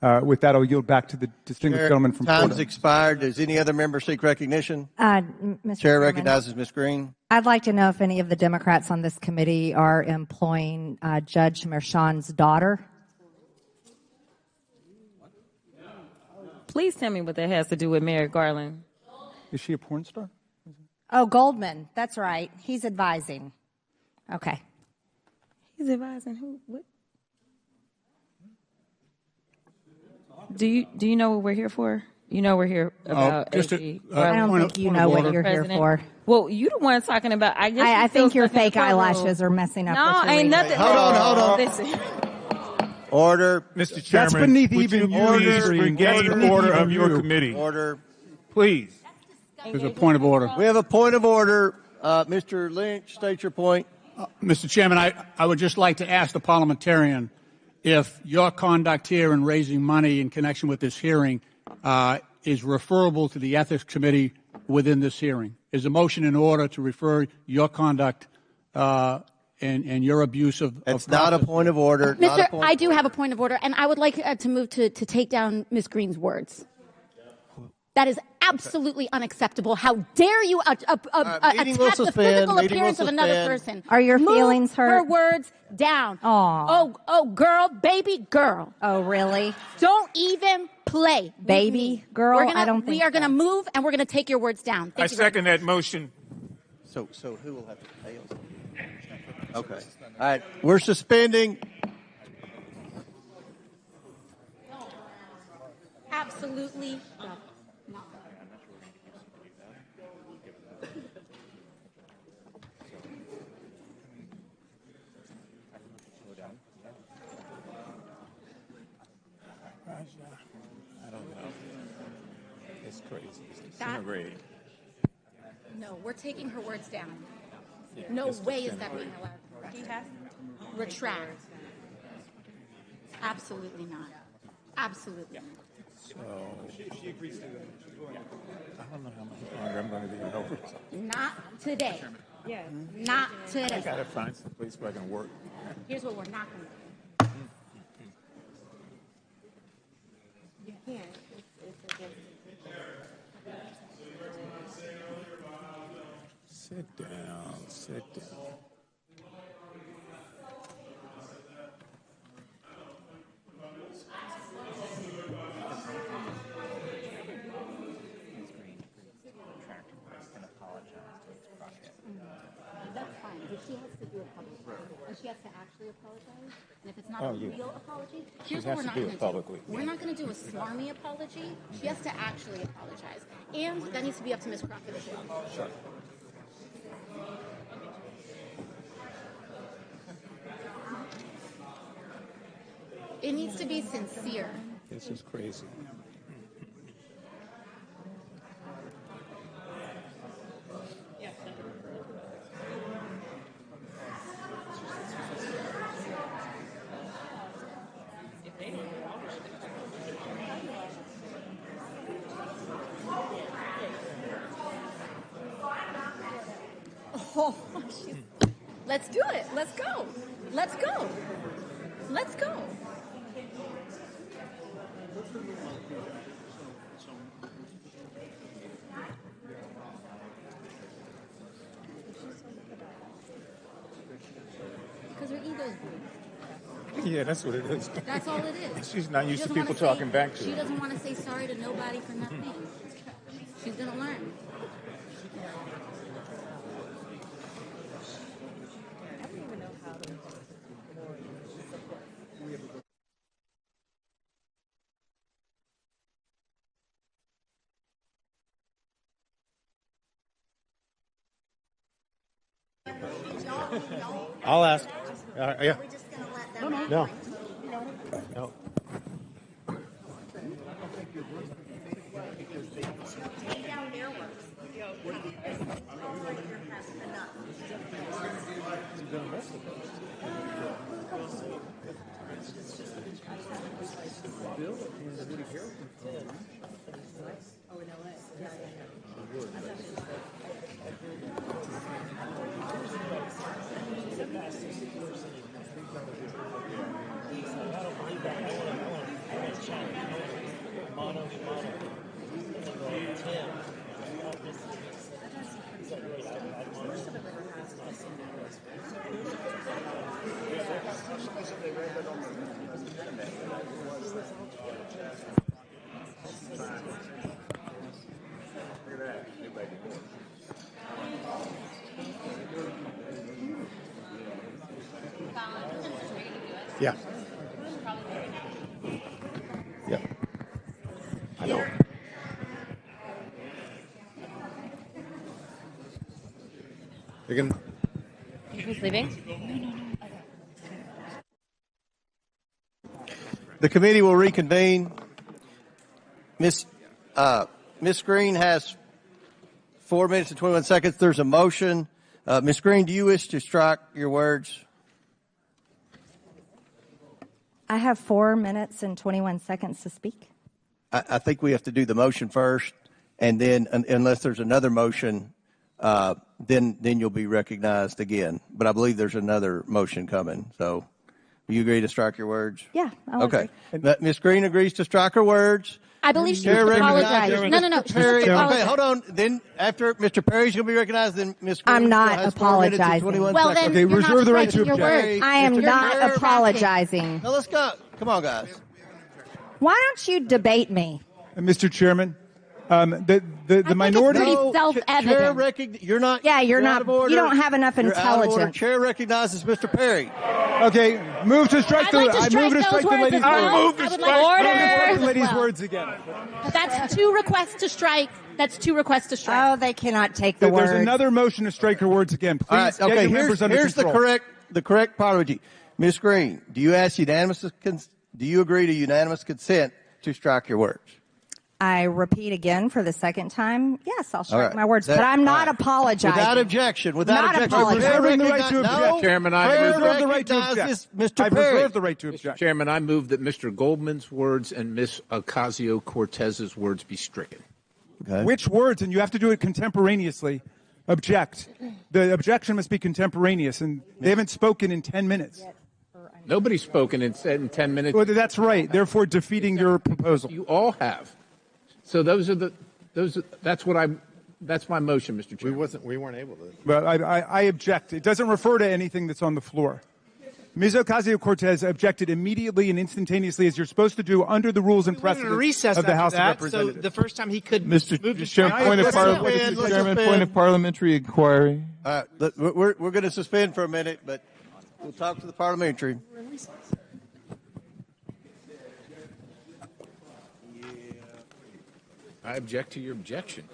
With that, I'll yield back to the distinguished gentleman from Florida. Time's expired. Does any other member seek recognition? Mr. Chair Chairman, recognizes Ms. Green. I'd like to know if any of the Democrats on this committee are employing Judge Merchan's daughter. Please tell me what that has to do with Merrick Garland. Is she a porn star? Oh, Goldman. That's right. He's advising. Okay. He's advising who? What? Do you know what we're here for? You know we're here about AG. I don't think you know what you're here for. Well, you the one talking about. I think your fake eyelashes are messing up. No, ain't nothing. Hold on. Listen. Order. Mr. Chairman, That's beneath would even you you, please Green. engage That's the order beneath of even your you. committee? Order. Please. There's a point of order. We have a point of order. Mr. Lynch, state your point. Mr. Chairman, I would just like to ask the parliamentarian if your conduct here in raising money in connection with this hearing is referable to the Ethics Committee within this hearing. Is a motion in order to refer your conduct and your abuse of It's not a point of order. Mr. I do have a point of order, and I would like to move to take down Ms. Green's words. That is absolutely unacceptable. How dare you attack the physical appearance of another person? Are your feelings hurt? Her words down. Oh, girl, baby girl. Oh, really? Don't even play. Baby girl? I don't think we are going to move, and we're going to take your words down. I second that motion. So who will have to pay us? Okay. All right. We're suspending. Absolutely not. I don't know. It's crazy. No, we're taking her words down. No way is that being allowed. He has to retract. Absolutely not. Absolutely not. So, she agrees to it. I don't know how much longer I'm going to be in over. Not today. Yeah. Not today. I got to find some place where I can work. Here's what we're not going to do. You can't. It's against. Sit down. Sit down. That's fine, but she has to do a public apology. And she has to actually apologize. And if it's not a real apology, here's what we're not going to do. We're not going to do a smarmy apology. She has to actually apologize. And that needs to be up to Ms. Crockett as well. Sure. It needs to be sincere. This is crazy. Oh, let's do it. Let's go. Let's go. Let's go. Because her ego's bruised. Yeah, that's what it is. That's all it is. She's not used to people doesn't wanna talking back to She her. doesn't want to say sorry to nobody for nothing. She's going to learn. I'll ask. Yeah. No. No. Yeah. Yeah. I know. You're gonna. Who's leaving? The committee will reconvene. Miss Green has 4 minutes and 21 seconds. There's a motion. Miss Green, do you wish to strike your words? I have 4 minutes and 21 seconds to speak. I think we have to do the motion first, and then unless there's another motion, then you'll be recognized again. But I believe there's another motion coming. So, you agree to strike your words? Yeah. I'll Okay. agree. Miss Green agrees to strike her words. I believe she Chair should recognizes apologize. No, Mr. she Perry. should Okay, apologize. hold on. Then after Mr. Perry's going to be recognized, then Miss Green I'm not still has 4 minutes and apologizing. 21 Well, seconds. then Okay, you're reserve not the right to striking your object. words. I am Mr. not Chair, apologizing. Now let's go. Come on, guys. Why don't you debate me? Mr. Chairman, the minority. pretty self-evident. You're not. Yeah, you're not. out of order. You don't have enough You're out of order. intelligence. Chair recognizes Mr. Perry. Okay, move to strike I'd the. like to I strike move to those strike the words lady's as well. words. I would like to Strike strike the those lady's as well. words again. That's 2 requests to strike. That's 2 requests to strike. Oh, they cannot take the There's word. another motion to strike her words again. Please All right. get Okay. your members under Here's control. the correct apology. Miss Green, do you agree to unanimous consent to strike your words? I repeat again for the second time. Yes, I'll All strike right. my words, That- but I'm not all right. apologizing. Without objection. Not apologizing. Chair Reserving the right to recognize- object. No. Chairman, I Chair reserve the right to recognizes object. Mr. I Perry. reserve the right to object. Chairman, I move that Mr. Goldman's words and Ms. Ocasio-Cortez's words be stricken. Okay. Which words? And you have to do it contemporaneously. Object. The objection must be contemporaneous, and they haven't spoken in 10 minutes. Nobody's spoken in 10 minutes. Well, that's right. Therefore, defeating your proposal. You all have. So that's my motion, Mr. Chairman. We weren't able to. Well, I object. It doesn't refer to anything that's on the floor. Ms. Ocasio-Cortez objected immediately and instantaneously, as you're supposed to do under the rules and precedents of the House of Representatives. So the first time he could Mr. Chairman, point of parliamentary inquiry. All right. We're going to suspend for a minute, but we'll talk to the parliamentary. I object to your objection.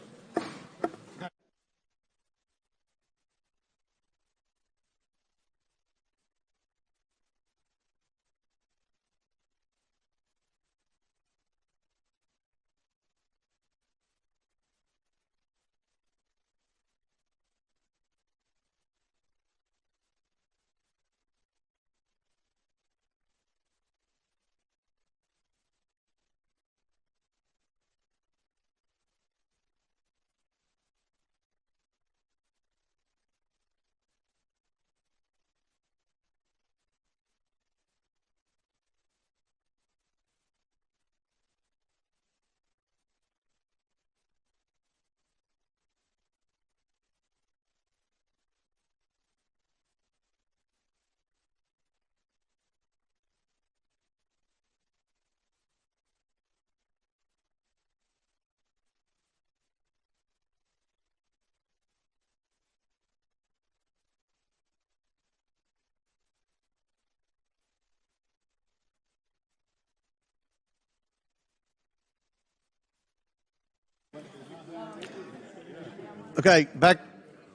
Okay,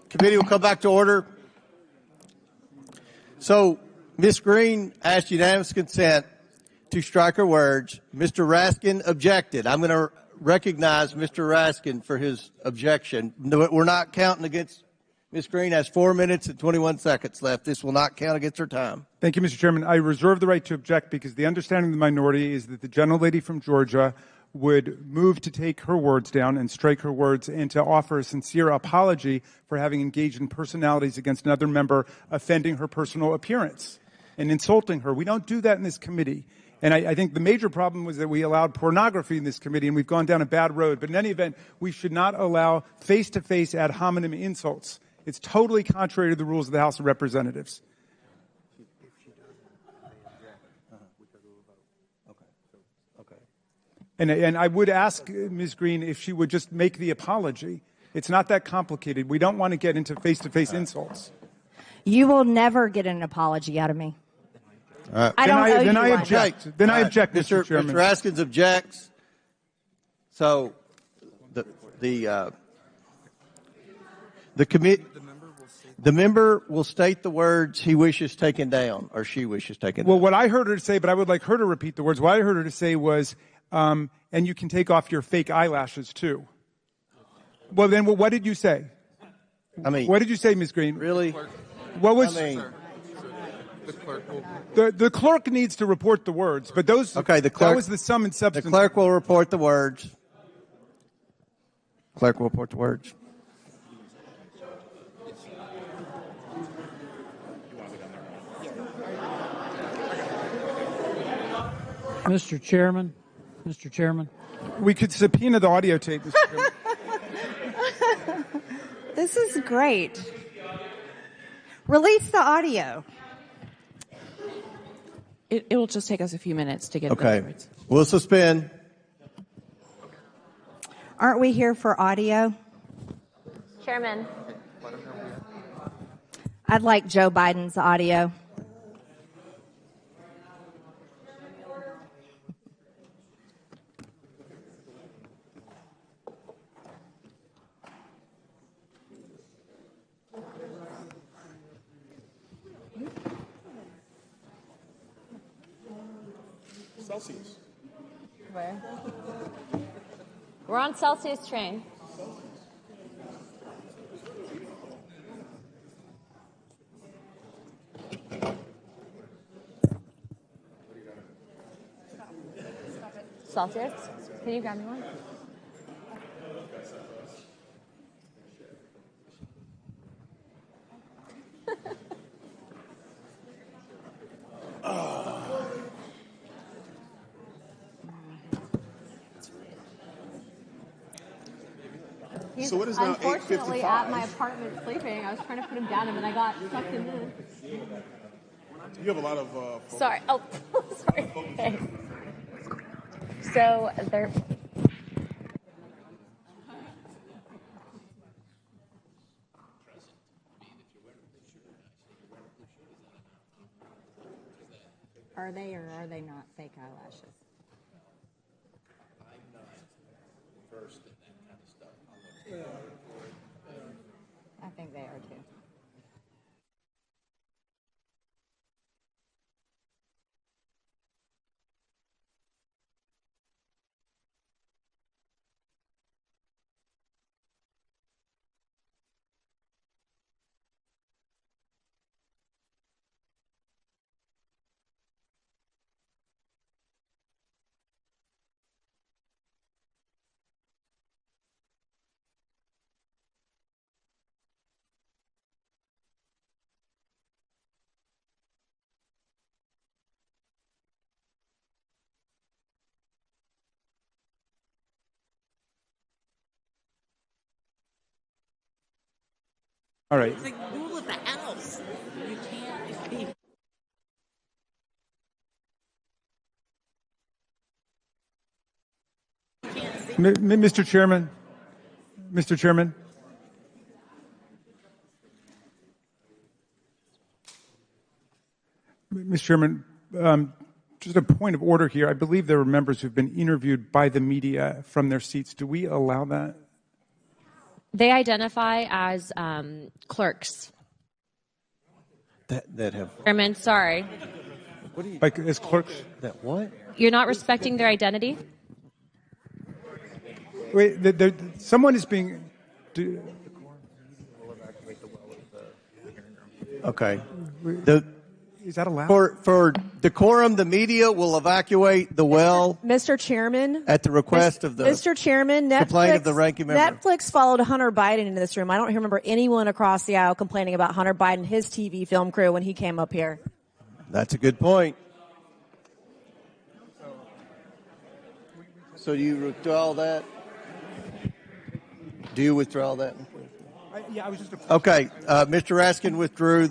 committee will come back to order. So, Ms. Green asked unanimous consent to strike her words. Mr. Raskin objected. I'm going to recognize Mr. Raskin for his objection. No, we're not counting against Ms. Green has 4 minutes and 21 seconds left. This will not count against her time. Thank you, Mr. Chairman. I reserve the right to object because the understanding of the minority is that the gentlelady from Georgia would move to take her words down and strike her words and to offer a sincere apology for having engaged in personalities against another member, offending her personal appearance and insulting her. We don't do that in this committee. And I think the major problem was that we allowed pornography in this committee, and we've gone down a bad road. But in any event, we should not allow face-to-face ad hominem insults. It's totally contrary to the rules of the House of Representatives. And I would ask Ms. Green if she would just make the apology. It's not that complicated. We don't want to get into face-to-face insults. You will never get an apology out of me. I Then don't owe then you I one. object. Then I object, Mr. Chairman. Mr. Raskins objects. So the member will state the words he wishes taken down or she wishes taken down. Well, what I heard her say, but I would like her to repeat the words. What I heard her to say was, and you can take off your fake eyelashes too. Well, then, what did you say? I mean, what did you say, Ms. Green? Really? What was? The clerk needs to report the words, but those. Okay, the clerk. That was the sum and substance. The clerk will report the words. Clerk will report the words. Mr. Chairman. We could subpoena the audio tape, Mr. Chairman. This is great. Release the audio. It will just take us a few minutes to get Okay. the words. We'll suspend. Aren't we here for audio? Chairman. I'd like Joe Biden's audio. Celsius. Where? We're on Celsius train. Celsius? Can you grab me one? So what is now unfortunately 8:55? at my apartment sleeping. I was trying to put him down and then I got sucked in. You have a lot of. Sorry. Oh, sorry. Okay. So they're. Are they or are they not fake eyelashes? I'm not versed in that kind of stuff. I think they are too. All right. It's the rule of the house. You can't be. Mr. Chairman. Mr. Chairman. Mr. Chairman, just a point of order here. I believe there were members who've been interviewed by the media from their seats. Do we allow that? They identify as clerks. That have. Chairman, sorry. What do you? Like as clerks? That what? You're not respecting their identity? Wait, someone is being. Okay. Is that allowed? For decorum, the media will evacuate the well. Mr. Chairman. At the request of the. Mr. Chairman, complaint of the ranking member. Netflix followed Hunter Biden into this room. I don't remember anyone across the aisle complaining about Hunter Biden, his TV film crew, when he came up here. That's a good point. So do you withdraw that? Do you withdraw that? Yeah, I was just. Okay, Mr. Raskin withdrew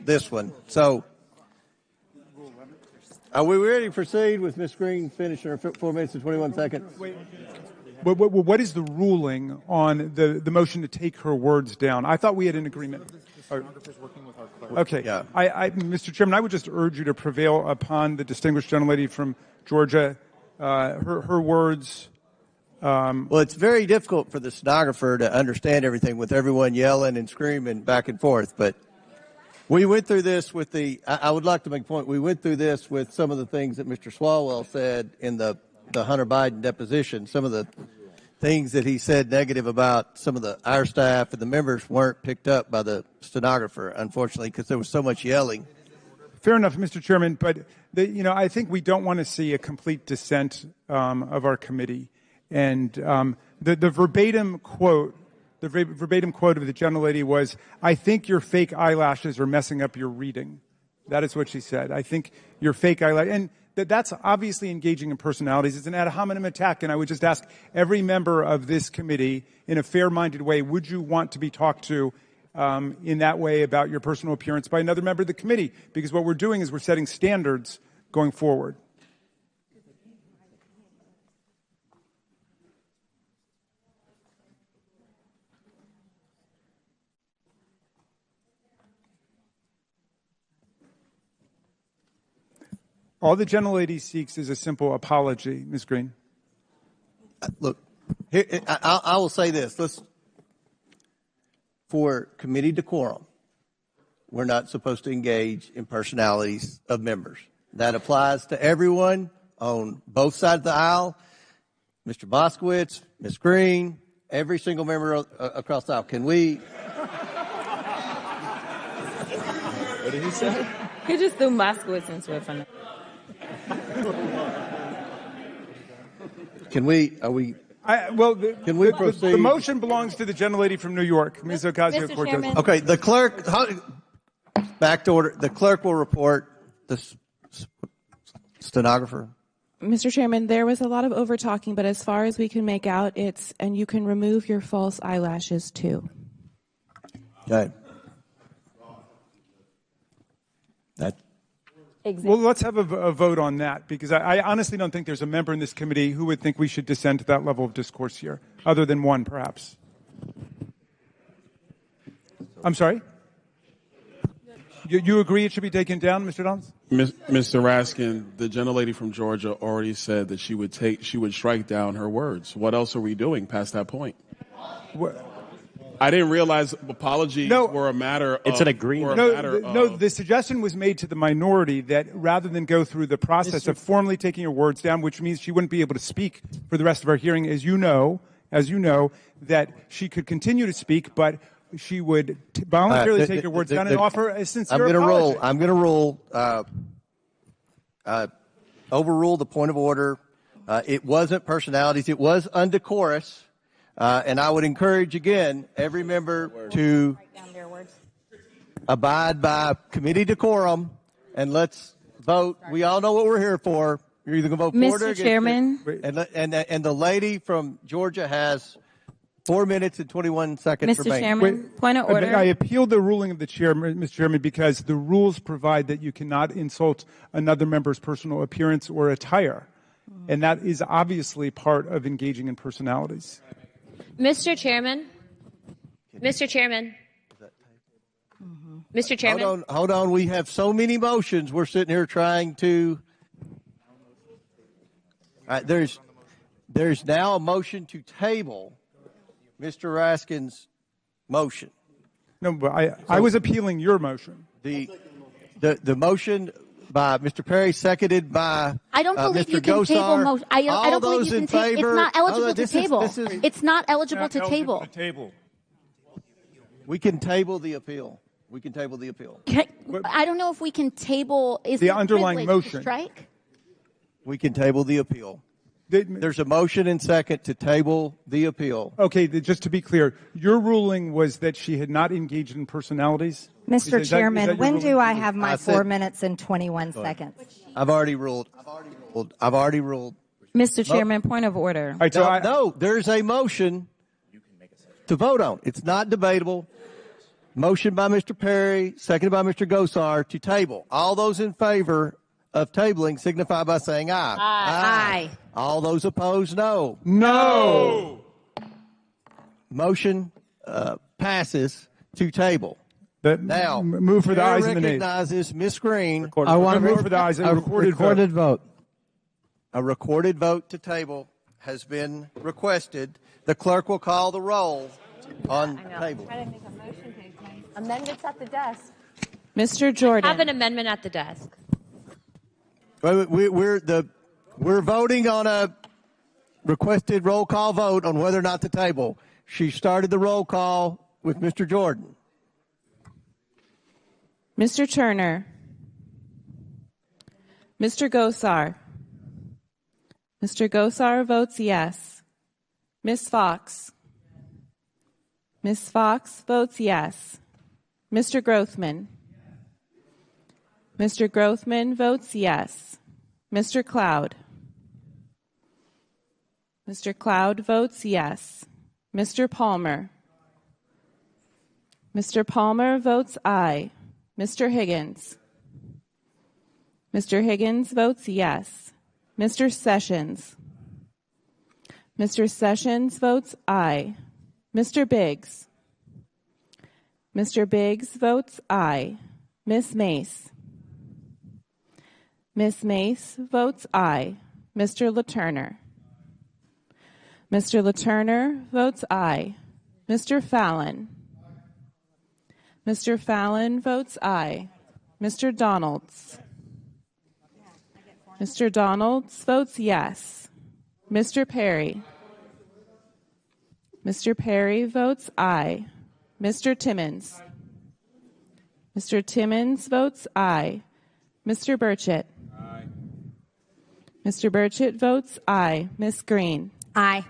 this one. So, are we ready to proceed with Ms. Green finishing her 4 minutes and 21 seconds? What is the ruling on the motion to take her words down? I thought we had an agreement. Okay. Yeah. Mr. Chairman, I would just urge you to prevail upon the distinguished gentlelady from Georgia. Her words. Well, it's very difficult for the stenographer to understand everything with everyone yelling and screaming back and forth. But we went through this with I would like to make a point. We went through this with some of the things that Mr. Swalwell said in the Hunter Biden deposition. Some of the things that he said negative about some of our staff and the members weren't picked up by the stenographer, unfortunately, because there was so much yelling. Fair enough, Mr. Chairman. But I think we don't want to see a complete dissent of our committee. And the verbatim quote of the gentlelady was, "I think your fake eyelashes are messing up your reading." That is what she said. I think your fake eyelashes. And that's obviously engaging in personalities. It's an ad hominem attack. And I would just ask every member of this committee in a fair-minded way, would you want to be talked to in that way about your personal appearance by another member of the committee? Because what we're doing is we're setting standards going forward. All the gentlelady seeks is a simple apology, Ms. Green. Look, I will say this. For committee decorum, we're not supposed to engage in personalities of members. That applies to everyone on both sides of the aisle. Mr. Moskowitz, Ms. Green, every single member across the aisle. Can we? What did he say? He just threw Moskowitz into it for now. Can we? Can we proceed? The motion belongs to the gentlelady from New York, Ms. Ocasio-Cortez. Okay, the clerk. Back to order. The clerk will report. The stenographer. Mr. Chairman, there was a lot of over talking, but as far as we can make out, and you can remove your false eyelashes too. Okay. Well, let's have a vote on that, because I honestly don't think there's a member in this committee who would think we should descend to that level of discourse here, other than one, perhaps. I'm sorry? You agree it should be taken down, Mr. Downs? Mr. Raskin, the gentlelady from Georgia already said that she would strike down her words. What else are we doing past that point? I didn't realize apologies were a matter of... It's an agreement. The suggestion was made to the minority that rather than go through the process of formally taking her words down, which means she wouldn't be able to speak for the rest of our hearing, as you know, that she could continue to speak, but she would voluntarily take her words down and offer a sincere apology. I'm going to overrule the point of order. It wasn't personalities. It was undecorous. And I would encourage, again, every member to abide by committee decorum, and let's vote. We all know what we're here for. You're either going to vote for it or against it. Mr. Chairman. And the lady from Georgia has 4 minutes and 21 seconds remaining. Mr. Chairman, point of order. I appeal the ruling of the chair, Mr. Chairman, because the rules provide that you cannot insult another member's personal appearance or attire. And that is obviously part of engaging in personalities. Mr. Chairman. Mr. Chairman. Mr. Chairman. Hold on. We have so many motions. We're sitting here trying to. All right, there's now a motion to table Mr. Raskin's motion. No, but I was appealing your motion. The motion by Mr. Perry, seconded by I don't believe Mr. you can Gosar. table motion. I don't believe you can table. It's not eligible to table. It's not eligible to table. We can table the appeal. I don't know if we can table. Is the underlying motion to strike? We can table the appeal. There's a motion and second to table the appeal. Okay, just to be clear, your ruling was that she had not engaged in personalities? Mr. Chairman, when do I have my 4 minutes and 21 seconds? I've already ruled. Mr. Chairman, point of order. right, so No, there's a motion to vote on. It's not debatable. Motion by Mr. Perry, seconded by Mr. Gosar to table. All those in favor of tabling signify by saying aye. Aye. All those opposed, no. No. Motion passes to table. Now, move for the Chair ayes and the nays. recognizes Ms. Green. I want to move for the ayes. A recorded vote. A recorded vote to table has been requested. The clerk will call the roll on table. Try to make a motion to amendments at the desk. Mr. Jordan. Have an amendment at the desk. We're voting on a requested roll call vote on whether or not to table. She started the roll call with Mr. Jordan. Mr. Turner. Mr. Gosar. Mr. Gosar votes yes. Ms. Fox. Ms. Fox votes yes. Mr. Grothman. Mr. Grothman votes yes. Mr. Cloud. Mr. Cloud votes yes. Mr. Palmer. Mr. Palmer votes aye. Mr. Higgins. Mr. Higgins votes yes. Mr. Sessions. Mr. Sessions votes aye. Mr. Biggs. Mr. Biggs votes aye. Ms. Mace. Ms. Mace votes aye. Mr. LaTurner. Mr. LaTurner votes aye. Mr. Fallon. Mr. Fallon votes aye. Mr. Donalds. Mr. Donalds votes yes. Mr. Perry. Mr. Perry votes aye. Mr. Timmons. Mr. Timmons votes aye. Mr. Burchett. Aye. Mr. Burchett votes aye. Ms. Green. Aye.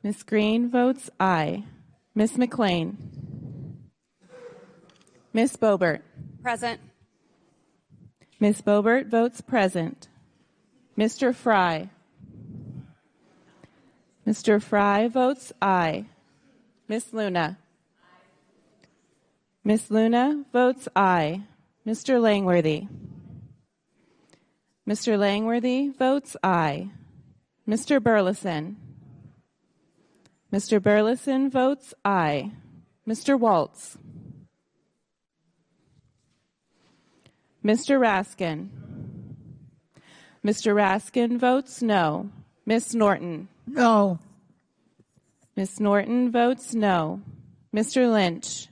Ms. Green votes aye. Ms. McLean. Ms. Boebert. Present. Ms. Boebert votes present. Mr. Fry. Mr. Fry votes aye. Ms. Luna. Ms. Luna votes aye. Mr. Langworthy. Mr. Langworthy votes aye. Mr. Burleson. Mr. Burleson votes aye. Mr. Waltz. Mr. Raskin. Mr. Raskin votes no. Ms. Norton. No. Ms. Norton votes no. Mr. Lynch.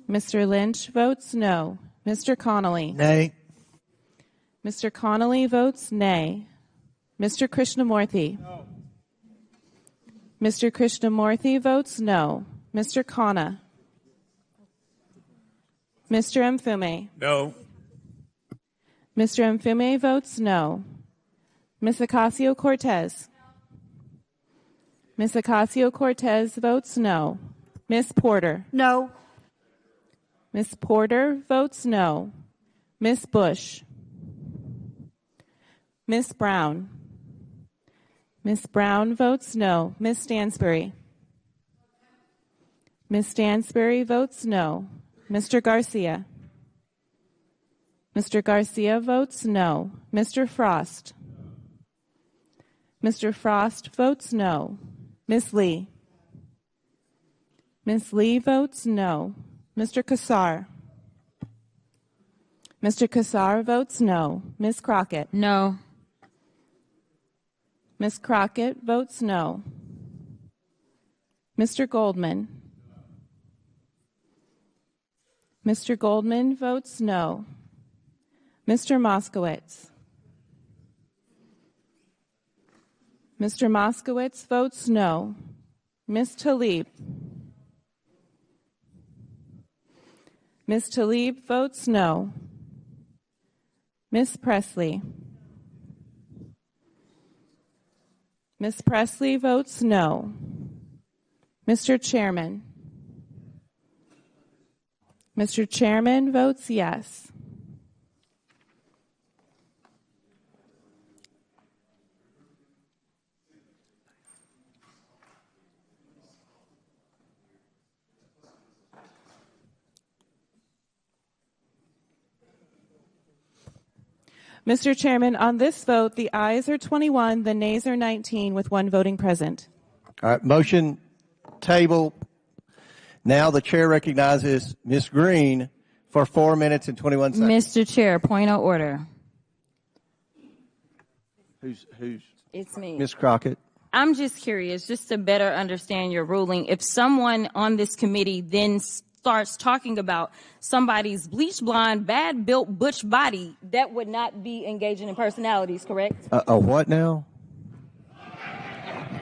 Mr. Lynch votes no. Mr. Connolly. Nay. Mr. Connolly votes nay. Mr. Krishnamurthy. No. Mr. Krishnamurthy votes no. Mr. Khanna. Mr. Mfume. No. Mr. Mfume votes no. Ms. Ocasio-Cortez. Ms. Ocasio-Cortez votes no. Ms. Porter. No. Ms. Porter votes no. Ms. Bush. Ms. Brown. Ms. Brown votes no. Ms. Stansbury. Ms. Stansbury votes no. Mr. Garcia. Mr. Garcia votes no. Mr. Frost. Mr. Frost votes no. Ms. Lee. Ms. Lee votes no. Mr. Kassar. Mr. Kassar votes no. Ms. Crockett. No. Ms. Crockett votes no. Mr. Goldman. Mr. Goldman votes no. Mr. Moskowitz. Mr. Moskowitz votes no. Ms. Tlaib. Ms. Tlaib votes no. Ms. Presley. Ms. Presley votes no. Mr. Chairman. Mr. Chairman votes yes. Mr. Chairman, on this vote, the ayes are 21, the nays are 19, with one voting present. All right, motion table. Now the chair recognizes Ms. Green for 4 minutes and 21 seconds. Mr. Chair, point of order. Who's? It's me. Ms. Crockett. I'm just curious, just to better understand your ruling. If someone on this committee then starts talking about somebody's bleach blonde, bad built butch body, that would not be engaging in personalities, correct? A what now?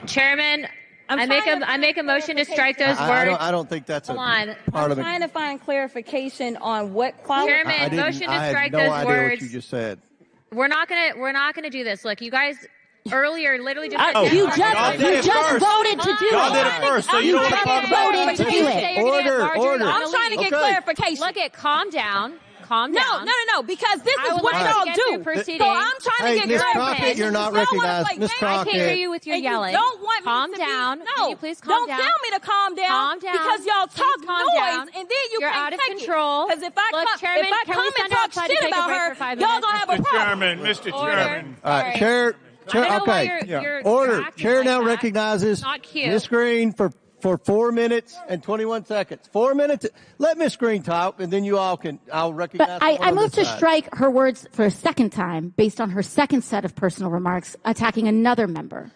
Chairman, I make a motion to strike those words. I don't think that's Hold a on. parliament. I'm trying to find clarification on what quality. Chairman, motion to strike those I had no idea words. what you just said. We're not gonna do this. Look, you guys earlier literally just You just voted to do Y'all did it. it first, so you don't want to talk about it. Voted to do it. Order. I'm trying to get clarification. Look at calm down. Calm down. No, because this I is would what like to y'all get do. through proceedings. So I'm trying to get Ms. clarification. Crockett, you're not Y'all wanna recognized. play Ms. games? Crockett. I can't hear you with your And yelling. You don't want calm me to down. Be, Can you please calm down? Don't tell me to calm down. Calm down. Because y'all Please talk calm noise, down. and then you You're can't out of take control. Because if I Look, come, Chairman, if I can come we and send talk outside to shit take a about break her, for 5 y'all minutes? gonna have a Mr. problem. Chairman, Mr. Order. Chairman. All right, chair. I don't know why Okay. you're Order. acting Chair like now that. recognizes Not cute. Ms. Green for 4 minutes and 21 seconds. 4 minutes. Let Ms. Green talk, and then you all can. I'll recognize. But I someone on moved to this side. strike her words for a second time based on her second set of personal remarks attacking another member.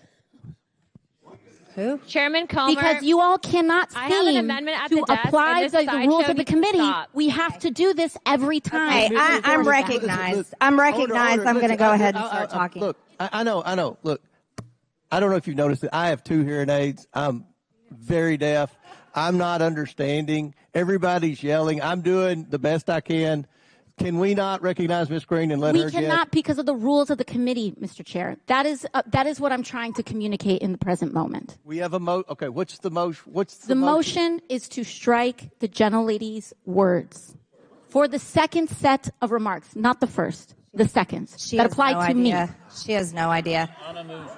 Who? Chairman Comer. Because you all cannot I have an seem amendment at to the desk, apply and this the rules sideshow of the needs to committee. stop. We have to do this every time. Okay, I'm recognized. I'm recognized. I'm going to go ahead and start talking. Look, I know. Look, I don't know if you've noticed it. I have 2 hearing aids. I'm very deaf. I'm not understanding. Everybody's yelling. I'm doing the best I can. Can we not recognize Ms. Green and let her We get? cannot because of the rules of the committee, Mr. Chair. That is what I'm trying to communicate in the present moment. We have a Okay, what's the motion? The motion is to strike the gentlelady's words for the second set of remarks, not the first, the second that applied to me. She has no idea.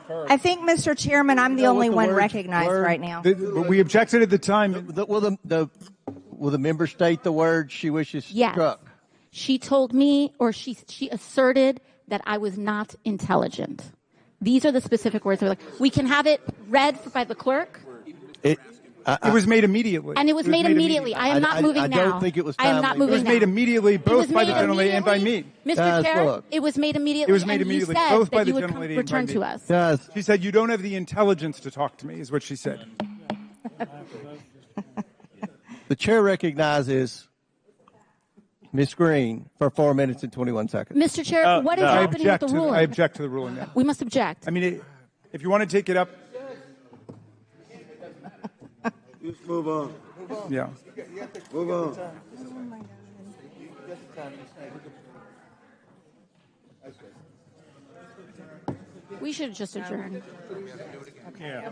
I think, Mr. Chairman, I'm the only one recognized right now. But we objected at the time. Will the member state the words she wishes struck? She told me, or she asserted that I was not intelligent. These are the specific words. They're like, we can have it read by the clerk. It was made immediately. And it was made immediately. I am not moving now. I don't think it was I am timely. not moving It was now. made immediately, both by the gentlelady and by me. Mr. Chair, look. it was made immediately. It was made and immediately, you said both by that the you would gentlelady and by return me. to us. Yes. She said, "You don't have the intelligence to talk to me," is what she said. The chair recognizes Ms. Green for 4 minutes and 21 seconds. Mr. Chair, what is happening with the ruling? I object to the ruling now. We must object. I mean, if you want to take it up. Just move on. Yeah. Move on. We should just adjourn. Yeah.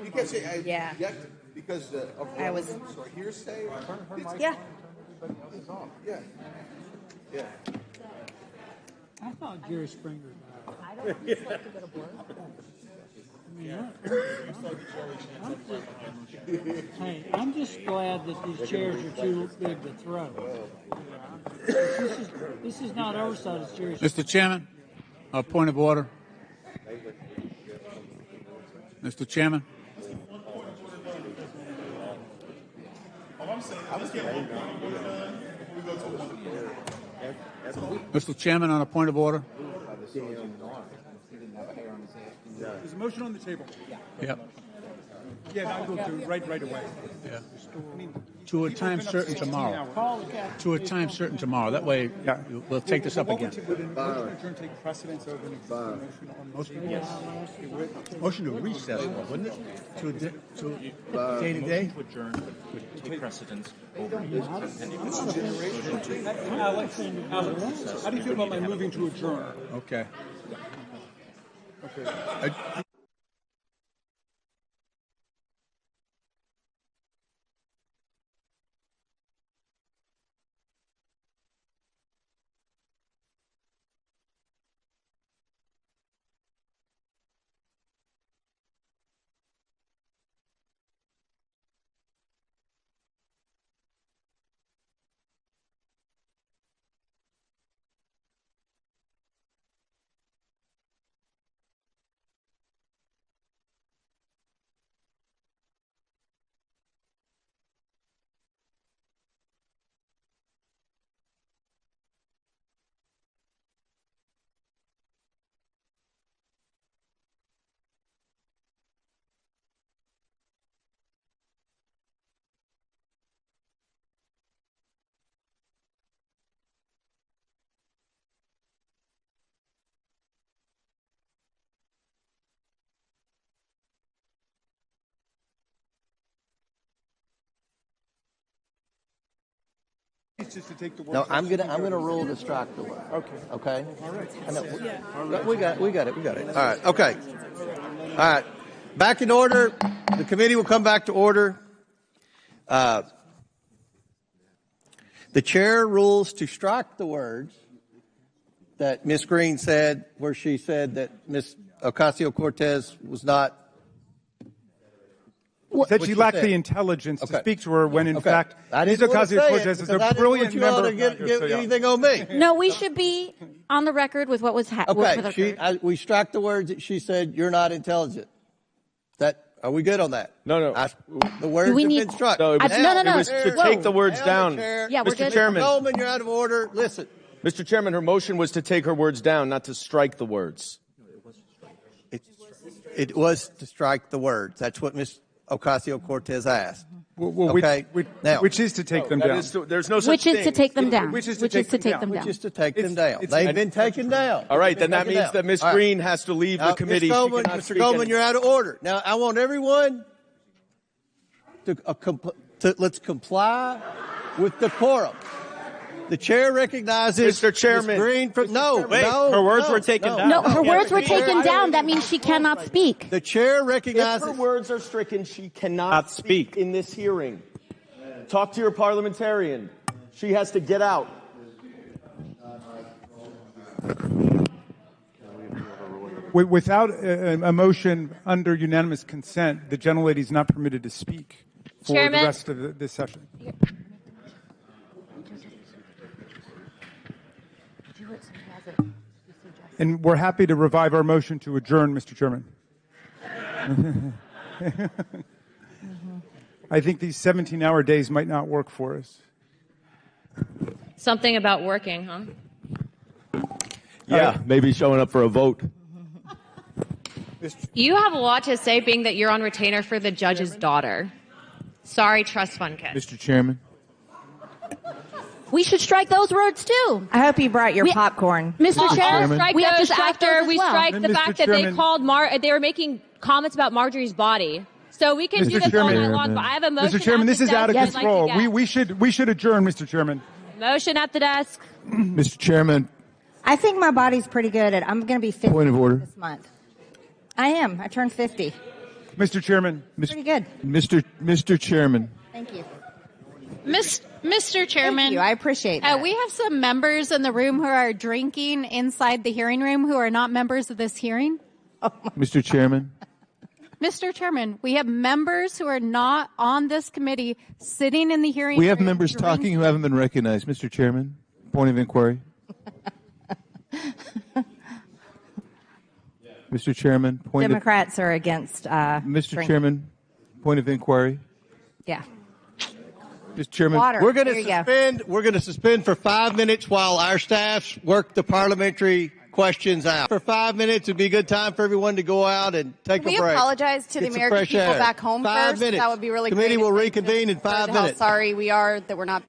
You can't say I object because of I was- so hearsay. Yeah. Yeah. Yeah. I thought Jerry Springer died. I don't just like to go to work. Hey, I'm just glad that these chairs are too big to throw. This is not oversight, it's Jerry Springer. Mr. Chairman, a point of order. Mr. Chairman. Mr. Chairman, on a point of order. There's a motion on the table. Yep. Yeah, I will do right away. Yeah. To a time certain tomorrow. To a time certain tomorrow. That way, we'll take this up again. Would a motion to adjourn take precedence over an existing motion on motion? Motion to recess, wouldn't it? To day to day? To adjourn would take precedence over Alex, how do you feel about my moving to adjourn? Okay. Okay. Just to take the No, I'm gonna rule to strike the word. Okay. All right. We got it. All right. Okay. All right. Back in order. The committee will come back to order. The chair rules to strike the words that Ms. Green said, where she said that Ms. Ocasio-Cortez was not. That she lacked the intelligence to speak to her when, in fact, Ms. Ocasio-Cortez is a brilliant member. Get anything on me. No, we should be on the record with what was happening. Okay, we struck the words that she said, "You're not intelligent." Are we good on that? No. The words have been struck. No, it was, no. It was to take the words down. Yeah, we're Mr. good. Chairman. Mr. Goldman, you're out of order. Listen. Mr. Chairman, her motion was to take her words down, not to strike the words. It was to strike the words. That's what Ms. Ocasio-Cortez asked. Okay. Which is to take them down. There's no such Which thing. is to take them down. Which is to take them down. Which is to take them down. They've been taken down. All right, then that means that Ms. Green has to leave the committee. Mr. Goldman, you're out of order. Now, I want everyone to let's comply with decorum. The chair recognizes Mr. Chairman. Ms. Green Her words were taken down. No, her words were taken down. That means she cannot speak. The chair recognizes. If her words are stricken, she cannot speak in this hearing. Talk to your parliamentarian. She has to get out. Without a motion under unanimous consent, the gentlelady is not permitted to speak for Chairman. the rest of this session. And we're happy to revive our motion to adjourn, Mr. Chairman. I think these 17-hour days might not work for us. Something about working, huh? Yeah, maybe showing up for a vote. You have a lot to say, being that you're on retainer for the judge's daughter. Sorry, trust fund kid. Mr. Chairman. We should strike those words too. I hope you brought your popcorn. Mr. Chair, Strike we have to those strike after those we as well. strike the Mr. fact that they Chairman. called they were making comments about Marjorie's body. So we can do this all night long, but I have a motion. Mr. Chairman, this is out of I'd like to control. get. We should adjourn, Mr. Chairman. Motion at the desk. Mr. Chairman, I think my body's pretty good at I'm going to be 50 point of order. this month. I am. I turned 50. Mr. Chairman. Pretty good. Mr. Chairman. Thank you. Mr. Chairman. Thank you. I appreciate that. We have some members in the room who are drinking inside the hearing room who are not members of this hearing. Mr. Chairman. Mr. Chairman, we have members who are not on this committee sitting in the hearing room. We have members talking who haven't been recognized. Mr. Chairman, point of inquiry. Mr. Chairman, Democrats are against Mr. drinking. Chairman, point of inquiry. Yeah. Mr. Chairman, Water. We're going There you go. to suspend. We're going to suspend for 5 minutes while our staffs work the parliamentary questions out. For 5 minutes, it'd be a good time for everyone to go out and take a break. Can we apologize to the Get some American fresh people air. back home 5 first? minutes. That would be really Committee great. will reconvene in 5 How minutes. sorry we are that we're not